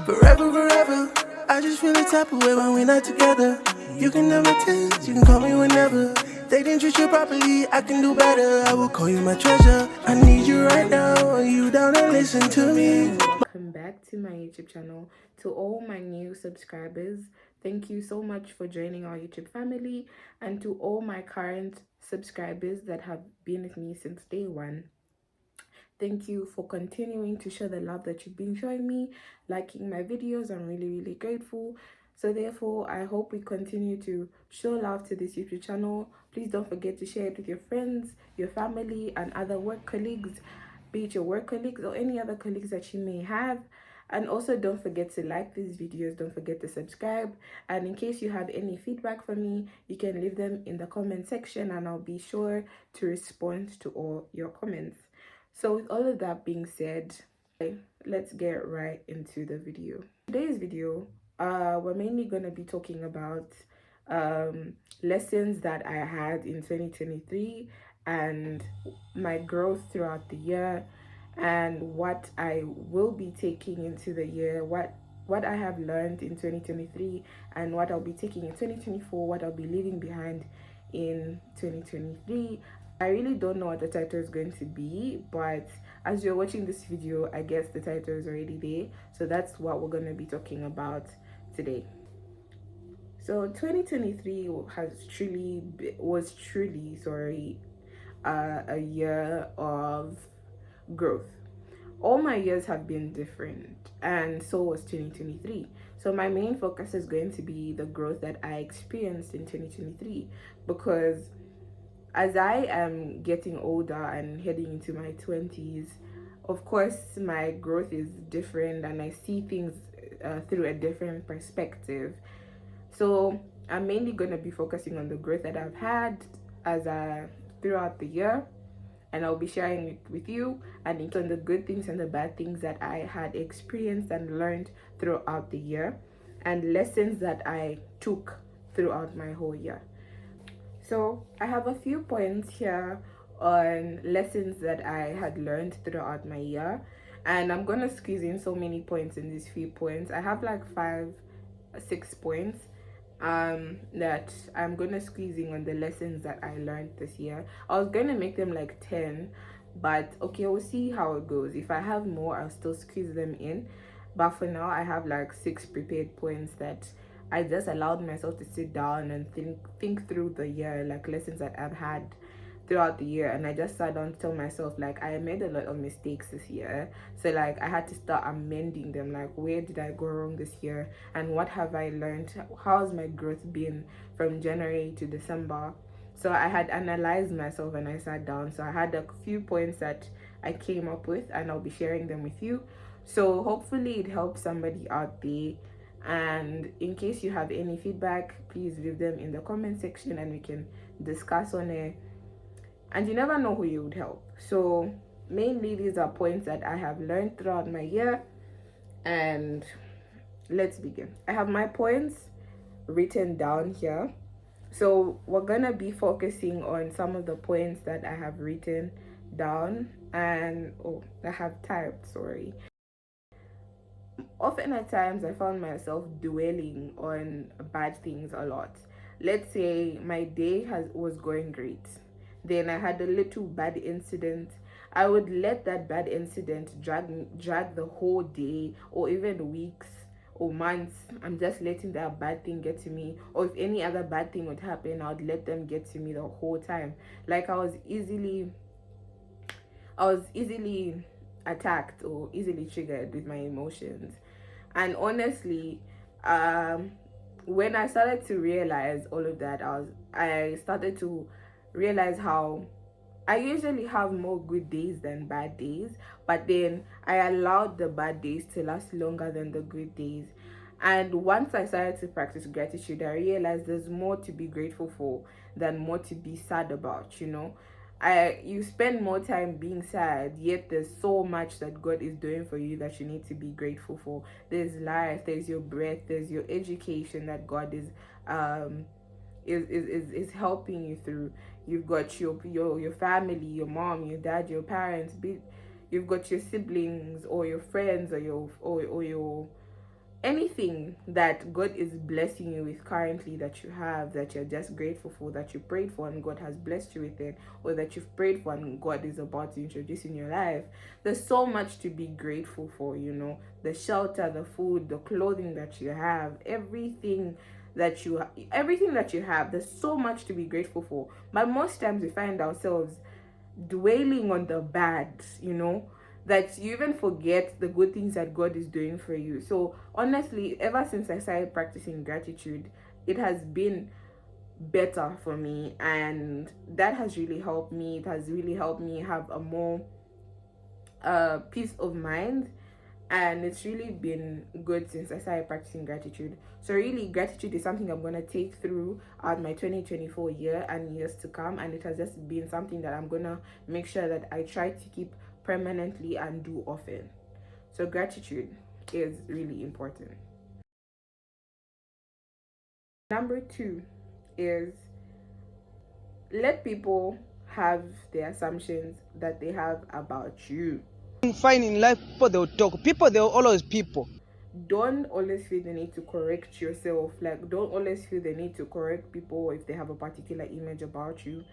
Forever, forever. I just feel the type of way when we're not together. You can never test, you can call me whenever. They didn't treat you properly, I can do better. I will call you my treasure. I need you right now. Are you down and listen to me? Welcome back to my YouTube channel. To all my new subscribers, thank you so much for joining our YouTube family, and to all my current subscribers that have been with me since day one, thank you for continuing to show the love that you've been showing me, liking my videos. I'm really grateful. So therefore, I hope we continue to show love to this YouTube channel. Please don't forget to share it with your friends, your family, and other work colleagues, be it your work colleagues or any other colleagues that you may have. And also don't forget to like these videos, don't forget to subscribe, and in case you have any feedback for me, you can leave them in the comment section and I'll be sure to respond to all your comments. So with all of that being said, let's get right into the video. Today's video, we're mainly going to be talking about lessons that I had in 2023 and my growth throughout the year, and what I will be taking into the year, what I have learned in 2023 and what I'll be taking in 2024, what I'll be leaving behind in 2023. I really don't know what the title is going to be, but as you're watching this video, I guess the title is already there. So that's what we're going to be talking about today. So 2023 was truly a year of growth. All my years have been different, and so was 2023. So my main focus is going to be the growth that I experienced in 2023, because as I am getting older and heading into my 20s, of course my growth is different and I see things through a different perspective. So I'm mainly going to be focusing on the growth that I've had throughout the year, and I'll be sharing it with you, and on the good things and the bad things that I had experienced and learned throughout the year, and lessons that I took throughout my whole year. So I have a few points here on lessons that I had learned throughout my year, and I'm gonna squeeze in so many points in these few points. I have like 6 points that I'm gonna squeeze in on the lessons that I learned this year. I was gonna make them like 10, but okay, we'll see how it goes. If I have more, I'll still squeeze them in, but for now I have like 6 prepared points that I just allowed myself to sit down and think through the year, like lessons that I've had throughout the year. And I just sat down to tell myself, like, I made a lot of mistakes this year, so like I had to start amending them. Like, where did I go wrong this year, and what have I learned? How's my growth been from January to December? So I had analyzed myself and I sat down. So I had a few points that I came up with, and I'll be sharing them with you. So hopefully it helps somebody out there. And in case you have any feedback, please leave them in the comment section and we can discuss on it. And you never know who you would help. So mainly these are points that I have learned throughout my year, and let's begin. I have my points written down here, so we're gonna be focusing on some of the points that I have written down and I have typed, sorry. Often at times I found myself dwelling on bad things a lot. Let's say my day was going great, then I had a little bad incident. I would let that bad incident drag the whole day, or even weeks or months. I'm just letting that bad thing get to me, or if any other bad thing would happen, I would let them get to me the whole time. Like I was easily attacked or easily triggered with my emotions. And honestly, when I started to realize all of that, I started to realize how I usually have more good days than bad days, but then I allowed the bad days to last longer than the good days. And once I started to practice gratitude, I realized there's more to be grateful for than more to be sad about, you know. You spend more time being sad, yet there's so much that God is doing for you that you need to be grateful for. There's life, there's your breath, there's your education that God is helping you through. You've got your family, your mom, your dad, your parents, you've got your siblings or your friends or your anything that God is blessing you with currently, that you have, that you're just grateful for, that you prayed for and God has blessed you with it, or that you've prayed for and God is about to introduce in your life, there's so much to be grateful for, you know. The shelter, the food, the clothing that you have, everything that you have, there's so much to be grateful for. But most times we find ourselves dwelling on the bad, you know, that you even forget the good things that God is doing for you. So honestly, ever since I started practicing gratitude, it has been better for me, and that has really helped me. It has really helped me have a more peace of mind, and it's really been good since I started practicing gratitude. So really, gratitude is something I'm going to take through my 2024 year and years to come, and it has just been something that I'm going to make sure that I try to keep permanently and do often. So gratitude is really important. Number 2 is let people have the assumptions that they have about you. Fine in life, people they'll talk. People they'll always people. Don't always feel the need to correct yourself. Like, don't always feel the need to correct people if they have a particular image about you.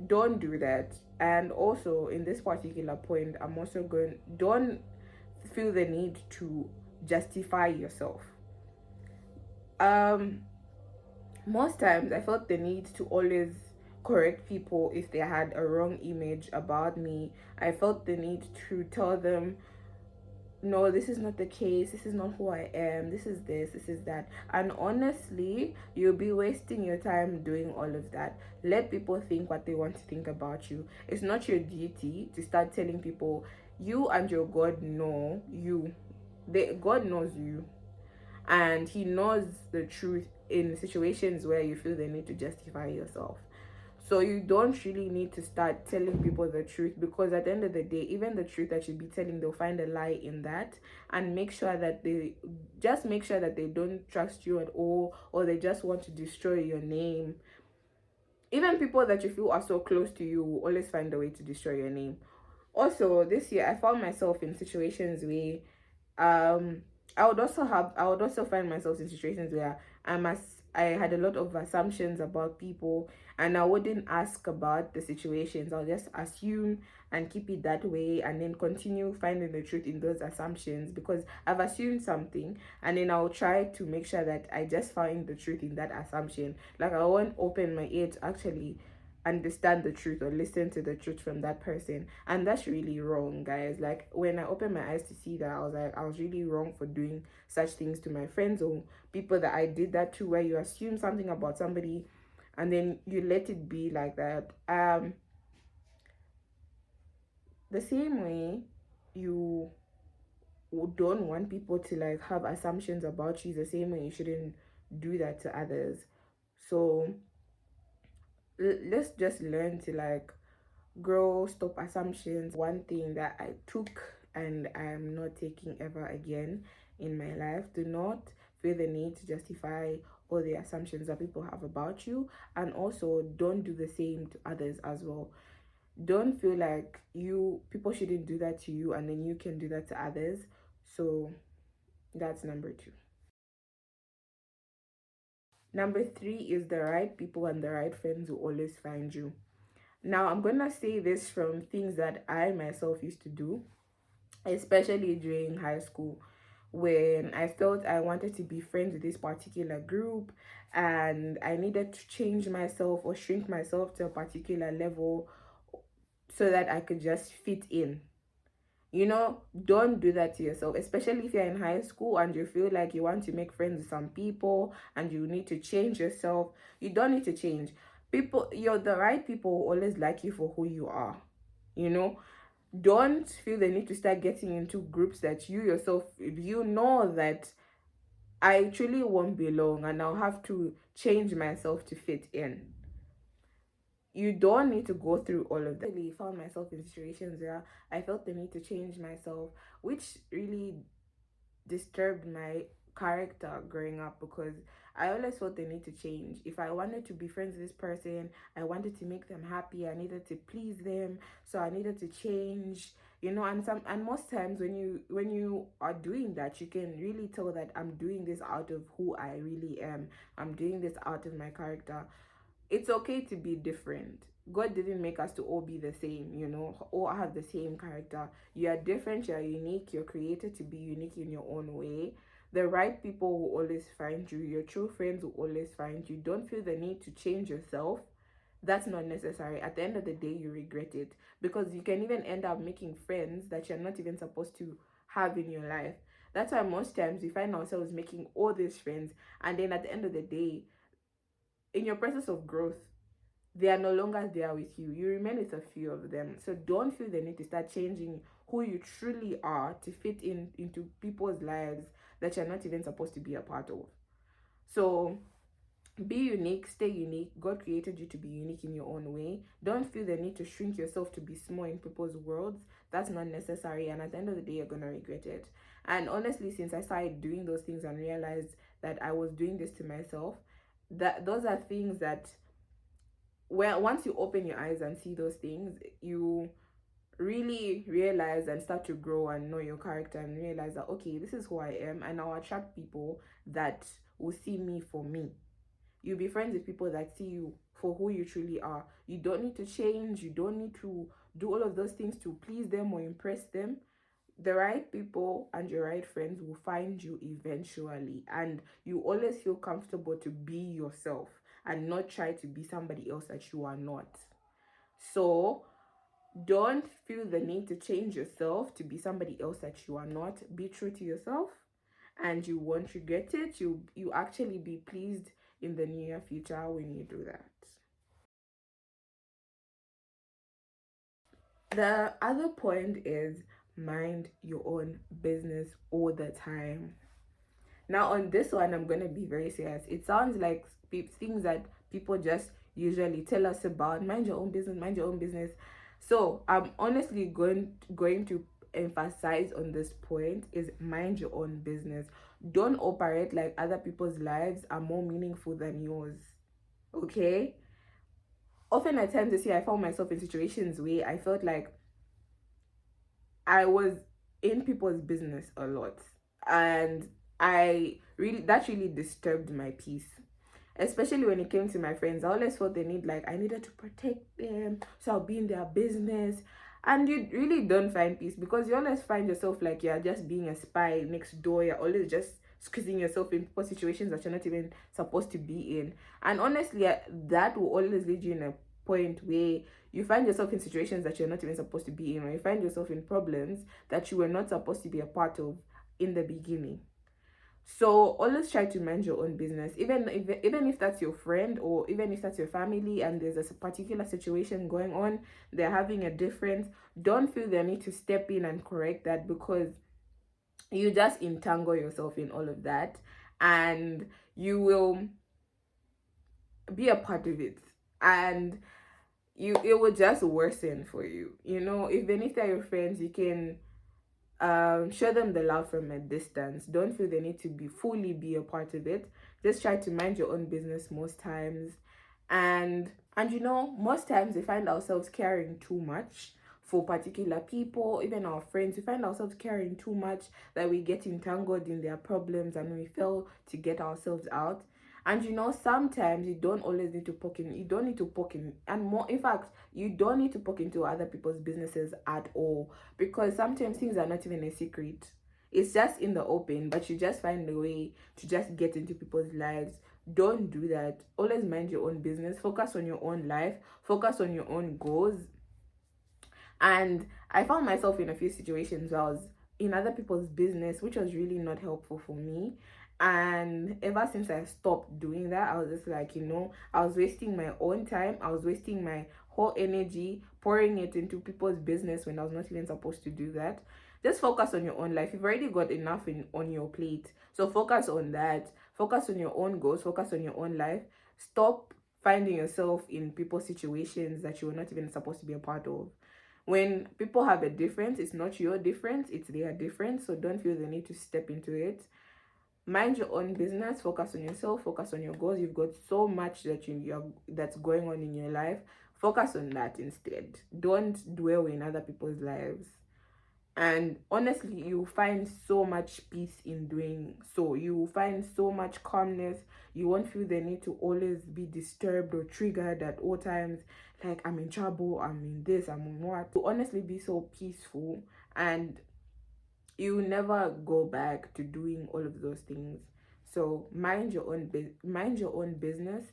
Don't do that. And also, in this particular point, I'm also going, don't feel the need to justify yourself. um Most times I felt the need to always correct people if they had a wrong image about me. I felt the need to tell them, no, this is not the case, this is not who I am, this is this, this is that. And honestly, you'll be wasting your time doing all of that. Let people think what they want to think about you. It's not your duty to start telling people, you and your God know you. God knows you, and he knows the truth in situations where you feel the need to justify yourself. So you don't really need to start telling people the truth, because at the end of the day, even the truth that you'll be telling, they'll find a lie in that. And make sure that they don't trust you at all, or they just want to destroy your name. Even people that you feel are so close to you will always find a way to destroy your name. Also, this year I found myself in situations where um I would also find myself in situations where I had a lot of assumptions about people, and I wouldn't ask about the situations. I'll just assume and keep it that way, and then continue finding the truth in those assumptions, because I've assumed something, and then I'll try to make sure that I just find the truth in that assumption. Like, I won't open my ear to actually understand the truth or listen to the truth from that person. And that's really wrong, guys. Like, when I opened my eyes to see that, I was like, I was really wrong for doing such things to my friends or people that I did that to, where you assume something about somebody and then you let it be like that. The same way you don't want people to like have assumptions about you, the same way you shouldn't do that to others. So let's just learn to like grow, stop assumptions. One thing that I took and I am not taking ever again in my life: do not feel the need to justify all the assumptions that people have about you, and also don't do the same to others as well. Don't feel like people shouldn't do that to you and then you can do that to others. So that's number 2. Number 3 is the right people and the right friends will always find you. Now, I'm gonna say this from things that I myself used to do, especially during high school, when I felt I wanted to be friends with this particular group and I needed to change myself or shrink myself to a particular level so that I could just fit in. You know, don't do that to yourself, especially if you're in high school and you feel like you want to make friends with some people and you need to change yourself. You don't need to change. The right people will always like you for who you are. You know, don't feel the need to start getting into groups that you yourself, you know that I truly won't belong and I'll have to change myself to fit in. You don't need to go through all of that. I really found myself in situations where I felt the need to change myself, which really disturbed my character growing up, because I always felt the need to change. If I wanted to be friends with this person, I wanted to make them happy, I needed to please them, so I needed to change. And most times when you are doing that, you can really tell that I'm doing this out of who I really am. I'm doing this out of my character. It's okay to be different. God didn't make us to all be the same, all have the same character. You are different, you're unique, you're created to be unique in your own way. The right people will always find you, your true friends will always find you. Don't feel the need to change yourself. That's not necessary. At the end of the day, you regret it, because you can even end up making friends that you're not even supposed to have in your life. That's why most times we find ourselves making all these friends, and then at the end of the day, in your process of growth, they are no longer there with you. You remain with a few of them. So don't feel the need to start changing who you truly are to fit into people's lives that you're not even supposed to be a part of. So be unique, stay unique. God created you to be unique in your own way. Don't feel the need to shrink yourself to be small in people's worlds. That's not necessary, and at the end of the day, you're gonna regret it. And honestly, since I started doing those things and realized that I was doing this to myself, that those are things that, well, once you open your eyes and see those things, you really realize and start to grow and know your character and realize that, okay, this is who I am, and I'll attract people that will see me for me. You'll be friends with people that see you for who you truly are. You don't need to change. You don't need to do all of those things to please them or impress them. The right people and your right friends will find you eventually, and you always feel comfortable to be yourself and not try to be somebody else that you are not. So don't feel the need to change yourself to be somebody else that you are not. Be true to yourself, and you won't regret it. You actually be pleased in the near future when you do that. The other point is mind your own business all the time. Now, on this one, I'm going to be very serious. It sounds like things that people just usually tell us about. Mind your own business, mind your own business. So I'm honestly going to emphasize on this point is mind your own business. Don't operate like other people's lives are more meaningful than yours. Okay? Often at times this year, I found myself in situations where I felt like I was in people's business a lot, and that really disturbed my peace, especially when it came to my friends. I always felt the need, like I needed to protect them, so I'll be in their business. And you really don't find peace, because you always find yourself like you're just being a spy next door. You're always just squeezing yourself in situations that you're not even supposed to be in. And honestly, that will always lead you in a point where you find yourself in situations that you're not even supposed to be in, or you find yourself in problems that you were not supposed to be a part of in the beginning. So always try to mind your own business, even if that's your friend or even if that's your family and there's a particular situation going on, they're having a difference. Don't feel the need to step in and correct that, because you just entangle yourself in all of that, and you will be a part of it, and it will just worsen for you. Even if they're your friends, you can show them the love from a distance. Don't feel the need to fully be a part of it. Just try to mind your own business most times. And most times we find ourselves caring too much for particular people, even our friends. We find ourselves caring too much that we get entangled in their problems and we fail to get ourselves out. And sometimes you don't always need to poke in. You don't need to poke in, and more, in fact, you don't need to poke into other people's businesses at all, because sometimes things are not even a secret. It's just in the open, but you just find a way to just get into people's lives. Don't do that. Always mind your own business. Focus on your own life. Focus on your own goals. And I found myself in a few situations where I was in other people's business, which was really not helpful for me. And ever since I stopped doing that, I was just like, I was wasting my own time. I was wasting my whole energy pouring it into people's business when I was not even supposed to do that. Just focus on your own life. You've already got enough on your plate, so focus on that. Focus on your own goals. Focus on your own life. Stop finding yourself in people's situations that you were not even supposed to be a part of. When people have a difference, it's not your difference, it's their difference. So don't feel the need to step into it. Mind your own business. Focus on yourself. Focus on your goals. You've got so much that's going on in your life. Focus on that instead. Don't dwell in other people's lives. And honestly, you find so much peace in doing so. You find so much calmness. You won't feel the need to always be disturbed or triggered at all times, like I'm in trouble, I'm in this, I'm in what. To honestly be so peaceful, and you never go back to doing all of those things. So mind your own business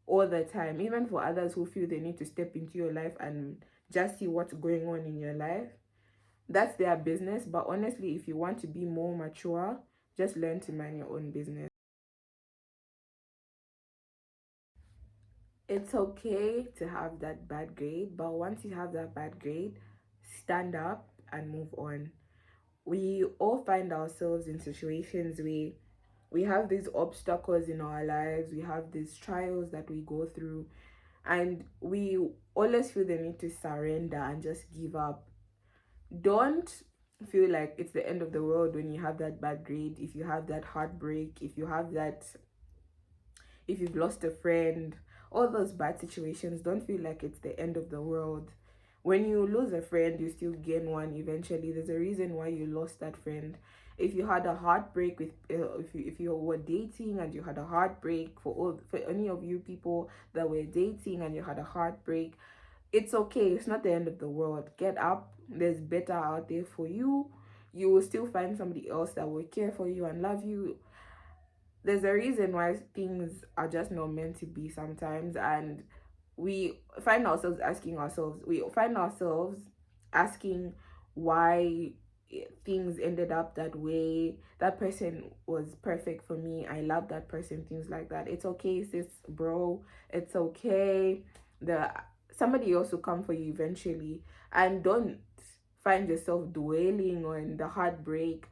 all the time, even for others who feel they need to step into your life and just see what's going on in your life. That's their business. But honestly, if you want to be more mature, just learn to mind your own business. It's okay to have that bad grade, but once you have that bad grade, stand up and move on. We all find ourselves in situations where we have these obstacles in our lives, we have these trials that we go through, and we always feel the need to surrender and just give up. Don't feel like it's the end of the world when you have that bad grade, if you have that heartbreak, if you've lost a friend, all those bad situations. Don't feel like it's the end of the world. When you lose a friend, you still gain one eventually. There's a reason why you lost that friend. If you had a heartbreak with if you were dating and you had a heartbreak, for any of you people that were dating and you had a heartbreak, it's okay. It's not the end of the world. Get up. There's better out there for you. You will still find somebody else that will care for you and love you. There's a reason why things are just not meant to be sometimes, and we find ourselves asking why things ended up that way. That person was perfect for me, I love that person, things like that. It's okay, sis, bro. It's okay. The Somebody else will come for you eventually. And don't find yourself dwelling on the heartbreak.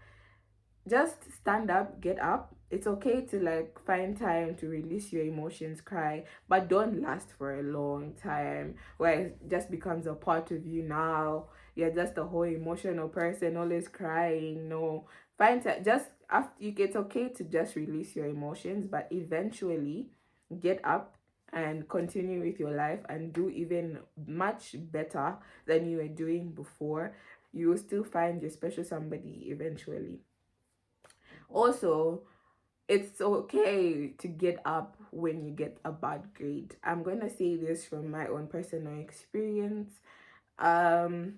Just stand up, get up. It's okay to like find time to release your emotions, cry, but don't last for a long time where it just becomes a part of you. Now you're just a whole emotional person, always crying. No, find time. Just after you, it's okay to just release your emotions, but eventually get up and continue with your life and do even much better than you were doing before. You will still find your special somebody eventually. Also, it's okay to get up when you get a bad grade. I'm going to say this from my own personal experience. Um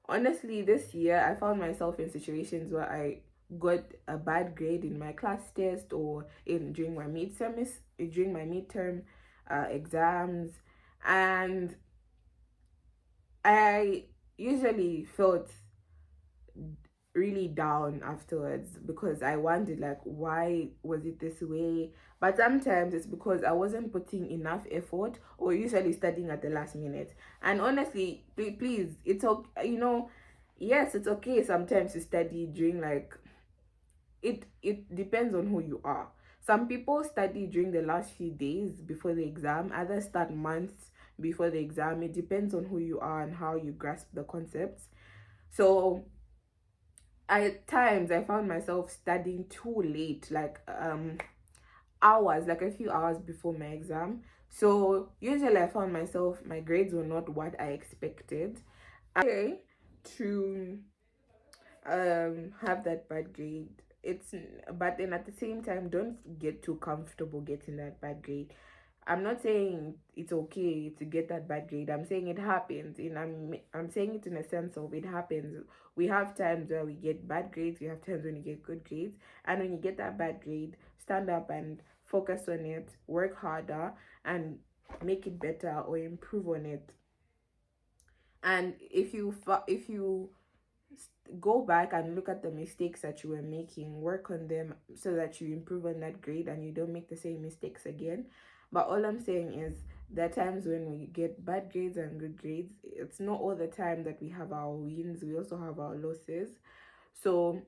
Honestly, this year I found myself in situations where I got a bad grade in my class test, or in during my midterm exams, and I usually felt really down afterwards because I wondered, like, why was it this way? But sometimes it's because I wasn't putting enough effort, or usually studying at the last minute. And honestly, please, it's okay, yes, it's okay sometimes to study during, like, it depends on who you are. Some people study during the last few days before the exam, others start months before the exam. It depends on who you are and how you grasp the concepts. So at times I found myself studying too late, like hours, like a few hours before my exam. So usually I found myself, my grades were not what I expected. Okay, to have that bad grade. It's But then at the same time, don't get too comfortable getting that bad grade. I'm not saying it's okay to get that bad grade. I'm saying it happens, and I'm saying it in a sense of it happens. We have times where we get bad grades. We have times when we get good grades. And when you get that bad grade, stand up and focus on it. Work harder and make it better or improve on it. And if you go back and look at the mistakes that you were making, work on them so that you improve on that grade and you don't make the same mistakes again. But all I'm saying is, there are times when we get bad grades and good grades. It's not all the time that we have our wins, we also have our losses. So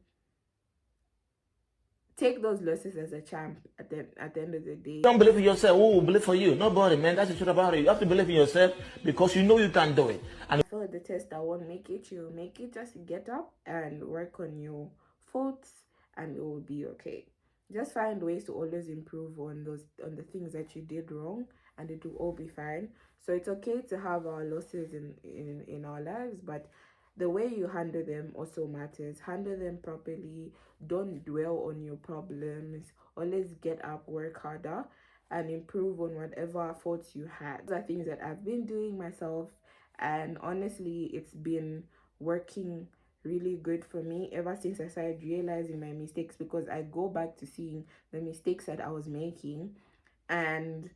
take those losses as a champ at the end of the day. Don't believe in yourself. Who will believe for you? Nobody, man. That's the truth about it. You have to believe in yourself because you know you can do it. And For the test that won't make it, you'll make it. Just get up and work on your faults and it will be okay. Just find ways to always improve on the things that you did wrong, and it will all be fine. So it's okay to have our losses in our lives, but the way you handle them also matters. Handle them properly. Don't dwell on your problems. Always get up, work harder, and improve on whatever faults you had. Those are things that I've been doing myself, and honestly, it's been working really good for me ever since I started realizing my mistakes, because I go back to seeing the mistakes that I was making and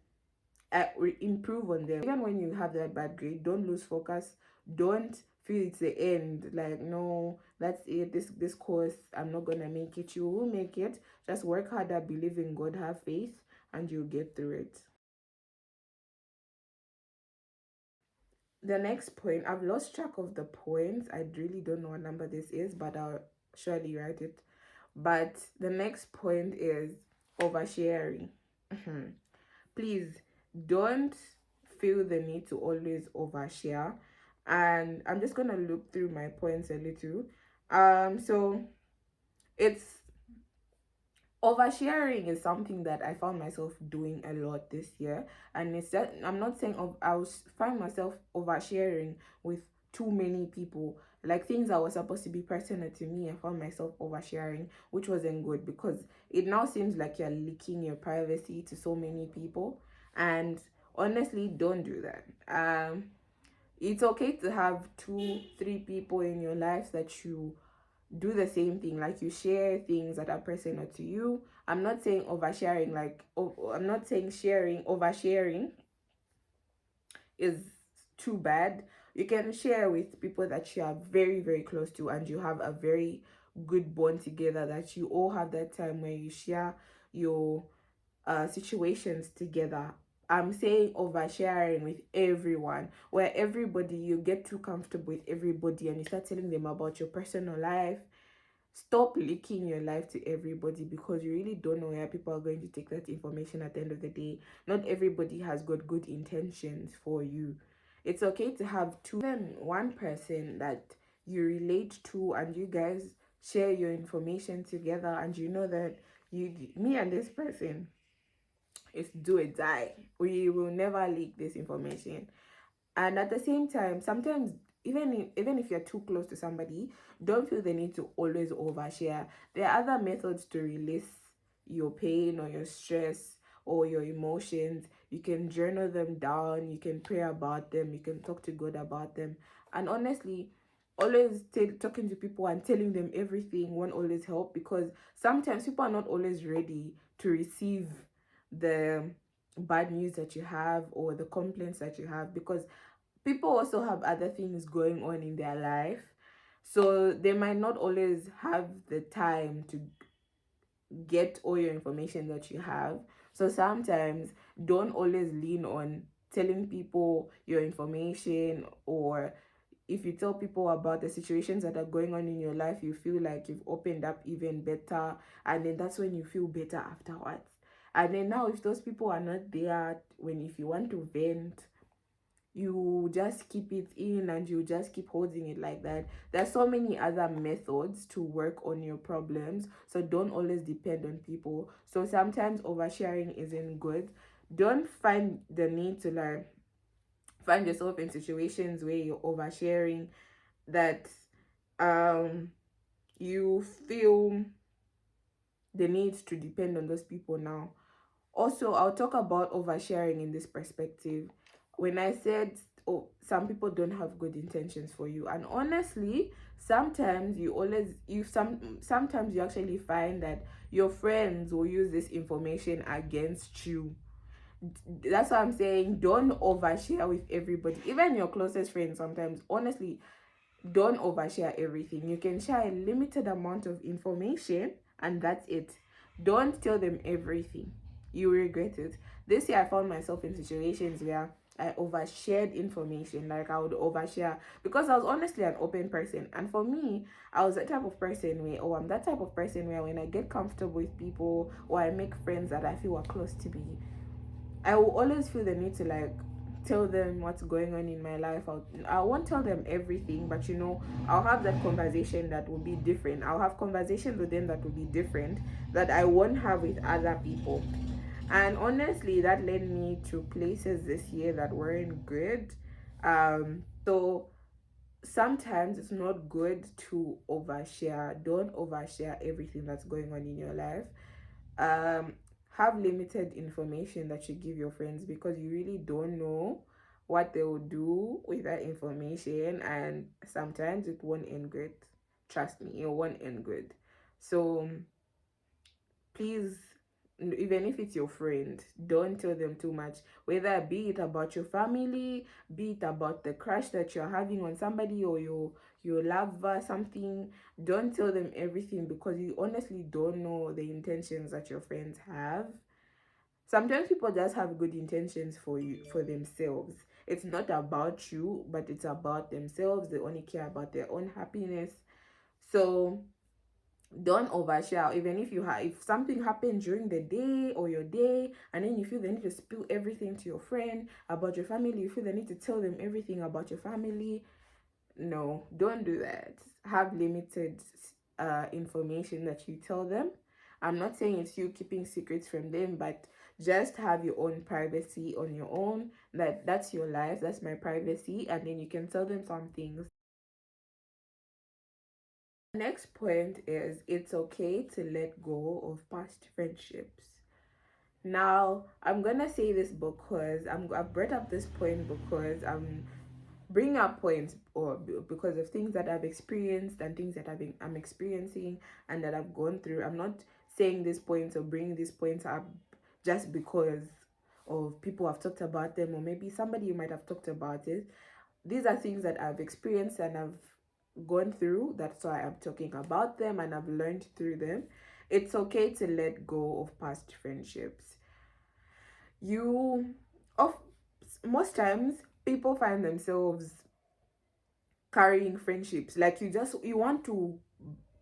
improve on them. Even when you have that bad grade, don't lose focus. Don't feel it's the end, like, no, that's it, this course, I'm not gonna make it. You will make it. Just work harder, believe in God, have faith, and you'll get through it. The next point, I've lost track of the points. I really don't know what number this is, but I'll surely write it. But the next point is oversharing. Please don't feel the need to always overshare. And I'm just gonna look through my points a little. So it's oversharing is something that I found myself doing a lot this year, and it's that I'm not saying I was find myself oversharing with too many people, like things that were supposed to be personal to me. I found myself oversharing, which wasn't good, because it now seems like you're leaking your privacy to so many people, and honestly, don't do that. It's okay to have 2-3 people in your life that you do the same thing, like you share things that are personal to you. I'm not saying oversharing, I'm not saying oversharing is too bad. You can share with people that you are very, very close to, and you have a very good bond together, that you all have that time where you share your situations together. I'm saying oversharing with everyone, where everybody, you get too comfortable with everybody and you start telling them about your personal life. Stop leaking your life to everybody, because you really don't know where people are going to take that information at the end of the day. Not everybody has got good intentions for you. It's okay to have one person that you relate to, and you guys share your information together, and you know that me and this person is do or die. We will never leak this information. And at the same time, sometimes even if you're too close to somebody, don't feel the need to always overshare. There are other methods to release your pain or your stress or your emotions. You can journal them down, you can pray about them, you can talk to God about them. And honestly, always talking to people and telling them everything won't always help, because sometimes people are not always ready to receive the bad news that you have or the complaints that you have, because people also have other things going on in their life, so they might not always have the time to get all your information that you have. So sometimes don't always lean on telling people your information, or if you tell people about the situations that are going on in your life, you feel like you've opened up even better, and then that's when you feel better afterwards. And then now, if those people are not there if you want to vent, you just keep it in and you just keep holding it like that. There's so many other methods to work on your problems, so don't always depend on people. So sometimes oversharing isn't good. Don't find the need to find yourself in situations where you're oversharing, that you feel the need to depend on those people now. Also, I'll talk about oversharing in this perspective. When I said, oh, some people don't have good intentions for you, and honestly, sometimes sometimes you actually find that your friends will use this information against you. That's why I'm saying, don't overshare with everybody, even your closest friends. Sometimes, honestly, don't overshare everything. You can share a limited amount of information, and that's it. Don't tell them everything. You will regret it. This year I found myself in situations where I overshared information. Like, I would overshare because I was honestly an open person, and for me, I was that type of person I'm that type of person where when I get comfortable with people, or I make friends that I feel are close to me, I will always feel the need to tell them what's going on in my life. I won't tell them everything, but I'll have that conversation that will be different. I'll have conversations with them that will be different, that I won't have with other people. And honestly, that led me to places this year that weren't good. So sometimes it's not good to overshare. Don't overshare everything that's going on in your life. um have limited information that you give your friends, because you really don't know what they will do with that information, and sometimes it won't end good. Trust me, it won't end good. So please, even if it's your friend, don't tell them too much, whether be it about your family, be it about the crush that you're having on somebody, or your lover, something. Don't tell them everything, because you honestly don't know the intentions that your friends have. Sometimes people just have good intentions for you, for themselves. It's not about you, but it's about themselves. They only care about their own happiness. So don't overshare. Even if if something happened during the day or your day, and then you feel the need to spill everything to your friend about your family, you feel the need to tell them everything about your family. No, don't do that. Have limited information that you tell them. I'm not saying it's you keeping secrets from them, but just have your own privacy on your own. That's your life, that's my privacy, and then you can tell them some things. Next point is, it's okay to let go of past friendships. Now, I'm gonna say this because I've brought up this point because I'm bringing up points, or because of things that I've experienced and things that I'm experiencing and that I've gone through. I'm not saying these points or bringing these points up just because of people have talked about them, or maybe somebody might have talked about it. These are things that I've experienced and I've gone through. That's why I'm talking about them, and I've learned through them. It's okay to let go of past friendships. You of Most times people find themselves carrying friendships, like you want to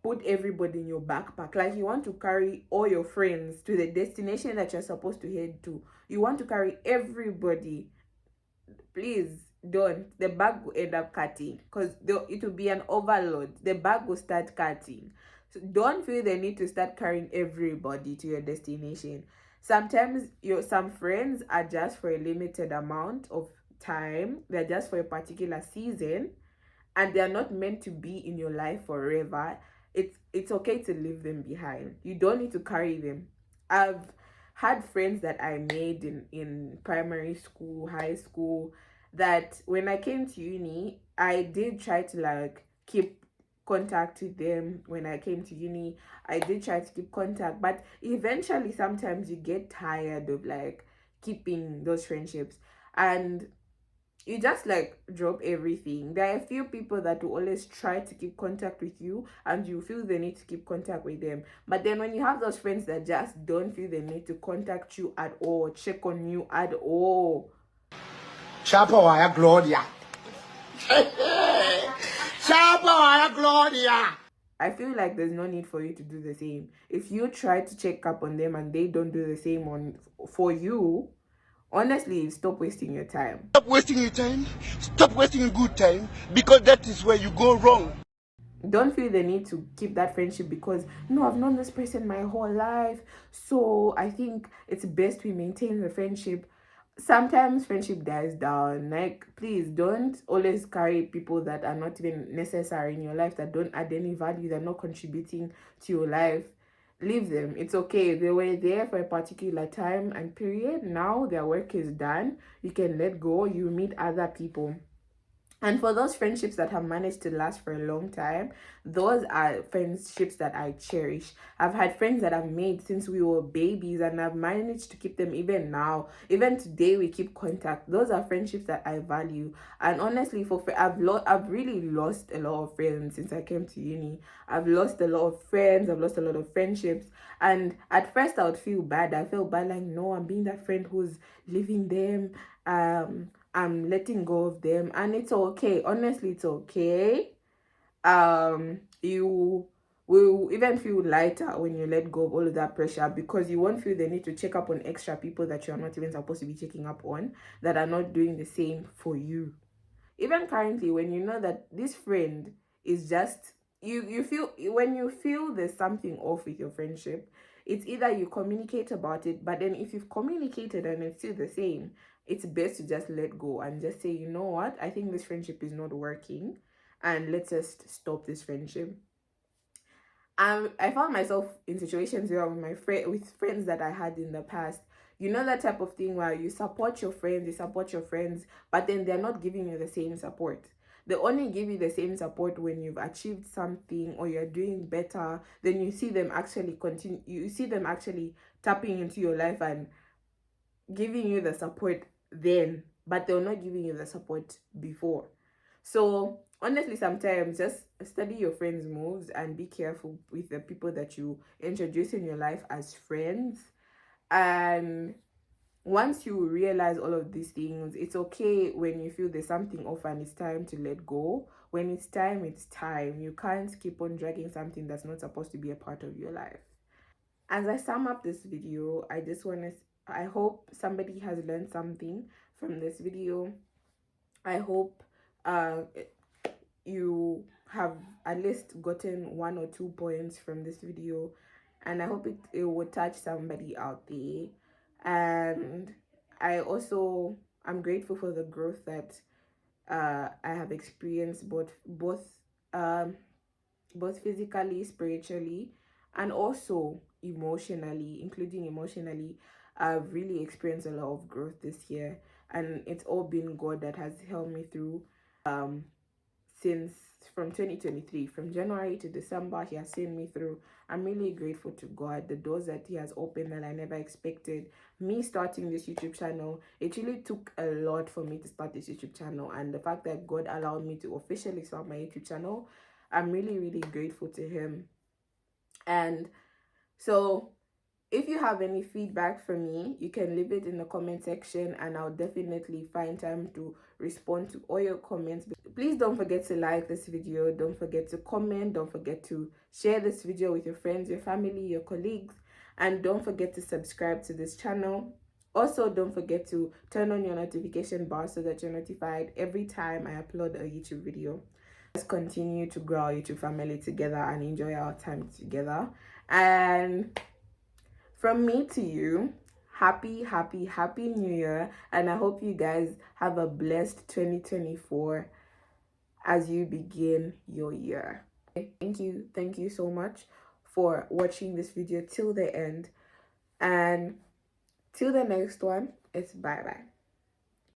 put everybody in your backpack, like you want to carry all your friends to the destination that you're supposed to head to. You want to carry everybody. Please don't. The bag will end up cutting, because it will be an overload. The bag will start cutting. So don't feel the need to start carrying everybody to your destination. Sometimes some friends are just for a limited amount of time. They're just for a particular season, and they're not meant to be in your life forever. It's okay to leave them behind. You don't need to carry them. I've had friends that I made in primary school, high school, that when I came to uni, I did try to like keep contact with them. When I came to uni, I did try to keep contact, but eventually sometimes you get tired of like keeping those friendships, and you just like drop everything. There are a few people that will always try to keep contact with you, and you feel the need to keep contact with them. But then when you have those friends that just don't feel the need to contact you at all, check on you at all, Chapa waya Gloria. Chapa waya Gloria. I feel like there's no need for you to do the same. If you try to check up on them and they don't do the same for you, honestly, stop wasting your time. Stop wasting your time. Stop wasting your good time, because that is where you go wrong. Don't feel the need to keep that friendship because, no, I've known this person my whole life, so I think it's best we maintain the friendship. Sometimes friendship dies down. Like, please don't always carry people that are not even necessary in your life, that don't add any value, they're not contributing to your life. Leave them. It's okay. They were there for a particular time and period. Now their work is done. You can let go. You meet other people. And for those friendships that have managed to last for a long time, those are friendships that I cherish. I've had friends that I've made since we were babies, and I've managed to keep them even now. Even today, we keep contact. Those are friendships that I value. And honestly, I've really lost a lot of friends since I came to uni. I've lost a lot of friends. I've lost a lot of friendships. And at first, I would feel bad. I felt bad, like, no, I'm being that friend who's leaving them. I'm letting go of them, and it's okay. Honestly, it's okay. You will even feel lighter when you let go of all of that pressure, because you won't feel the need to check up on extra people that you're not even supposed to be checking up on, that are not doing the same for you. Even currently, when you know that this friend is just, you feel, when you feel there's something off with your friendship, it's either you communicate about it, but then if you've communicated and it's still the same, it's best to just let go and just say, you know what, I think this friendship is not working, and let's just stop this friendship. I found myself in situations where with friends that I had in the past. You know, that type of thing where you support your friends, but then they're not giving you the same support. They only give you the same support when you've achieved something or you're doing better. Then you see them actually continue. You see them actually tapping into your life and giving you the support then, but they're not giving you the support before. So honestly, sometimes just study your friends' moves and be careful with the people that you introduce in your life as friends. And once you realize all of these things, it's okay when you feel there's something off and it's time to let go. When it's time, it's time. You can't keep on dragging something that's not supposed to be a part of your life. As I sum up this video, I hope somebody has learned something from this video. I hope uh you have at least gotten 1 or 2 points from this video, and I hope it will touch somebody out there. And I'm grateful for the growth that I have experienced, um both physically, spiritually, and also emotionally. Including emotionally, I've really experienced a lot of growth this year, and it's all been God that has helped me through. Since from 2023, from January to December, he has seen me through. I'm really grateful to God, the doors that he has opened that I never expected. Me starting this YouTube channel, it really took a lot for me to start this YouTube channel, and the fact that God allowed me to officially start my YouTube channel, I'm really, really grateful to him. And so if you have any feedback for me, you can leave it in the comment section, and I'll definitely find time to respond to all your comments. Please don't forget to like this video, don't forget to comment, don't forget to share this video with your friends, your family, your colleagues, and don't forget to subscribe to this channel. Also, don't forget to turn on your notification bar so that you're notified every time I upload a YouTube video. Let's continue to grow our YouTube family together and enjoy our time together. And from me to you, happy New Year, and I hope you guys have a blessed 2024 as you begin your year. Thank you so much for watching this video till the end, and till the next one, it's bye bye.